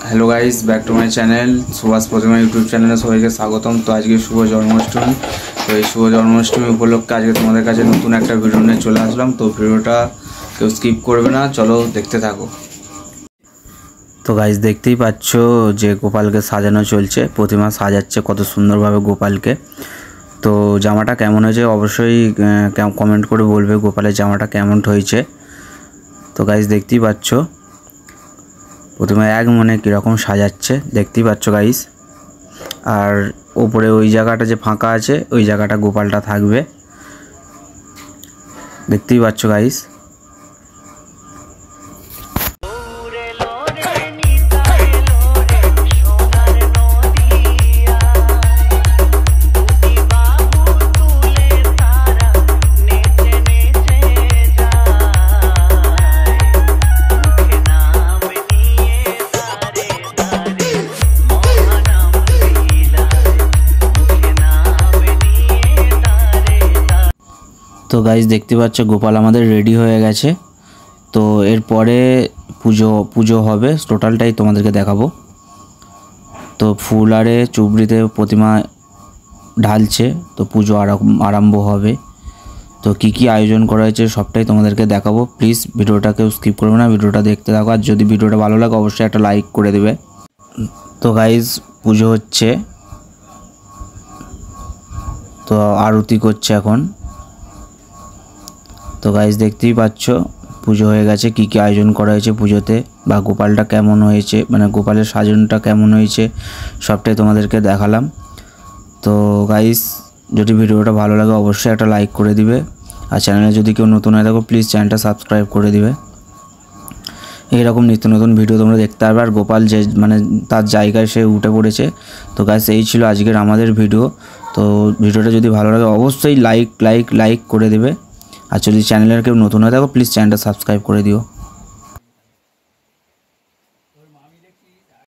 Hello guys, back to my channel Subhash Pratima YouTube channel सबाइके स्वागतम। तो आज के शुभ जन्माष्टमी। तो ये शुभ जन्माष्टमी उपलक्षे आज के तुम्हारे काছে नतून একটা ভিডিও নিয়ে চলে আসলাম। তো ভিডিওটা কেউ স্কিপ করবে না, চলো দেখতে থাকো। তো গাইস দেখতেই পাচ্ছ যে গোপালকে সাজানো চলছে, প্রতিমা সাজাচ্ছে কত সুন্দরভাবে গোপালকে। তো জামাটা কেমন হয়েছে অবশ্যই কমেন্ট করে বলবে গোপালের জামাটা কেমন হয়েছে। তো গাইস দেখতেই পাচ্ছ প্রথমে এক মনে কীরকম সাজাচ্ছে দেখতেই পাচ্ছ গাইস। আর ওপরে ওই জায়গাটা যে ফাঁকা আছে ওই জায়গাটা গোপালটা থাকবে, দেখতেই পাচ্ছ গাইস। তো গাইস দেখতে পাচ্ছ গোপাল আমাদের রেডি হয়ে গেছে। তো এরপরে পুজো হবে, টোটালটাই তোমাদেরকে দেখাবো। তো ফুল আরে চুবড়িতে প্রতিমা ঢালছে, তো পুজো আরম্ভ হবে। তো কি আয়োজন করা হয়েছে সবটাই তোমাদেরকে দেখাবো। প্লিজ ভিডিওটা কেউ স্কিপ করবে না, ভিডিওটা দেখতে থাকো। আর যদি ভিডিওটা ভালো লাগে অবশ্যই একটা লাইক করে দেবে। তো গাইস পুজো হচ্ছে, তো আরতি করছে এখন। তো গাইস দেখতেই পাচ্ছ পুজো হয়ে গেছে। কি আয়োজন করা হয়েছে পুজোতে বা গোপালটা কেমন হয়েছে, মানে গোপালের সাজনটা কেমন হয়েছে সবটাই তোমাদেরকে দেখালাম। তো গাইস যদি ভিডিওটা ভালো লাগে অবশ্যই একটা লাইক করে দিবে। আর চ্যানেলে যদি কেউ নতুন হয়ে থাকো প্লিজ চ্যানেলটা সাবস্ক্রাইব করে দিবে। এইরকম নিত্য নতুন ভিডিও তোমরা দেখতে পারবে। আর গোপাল যে মানে তার জায়গায় সে উঠে পড়েছে। তো গাইস এই ছিল আজকের আমাদের ভিডিও। তো ভিডিওটা যদি ভালো লাগে অবশ্যই লাইক করে দেবে। আর যদি চ্যানেলের কেউ নতুন হয়ে থাকো প্লিজ চ্যানেলটা সাবস্ক্রাইব করে দিও।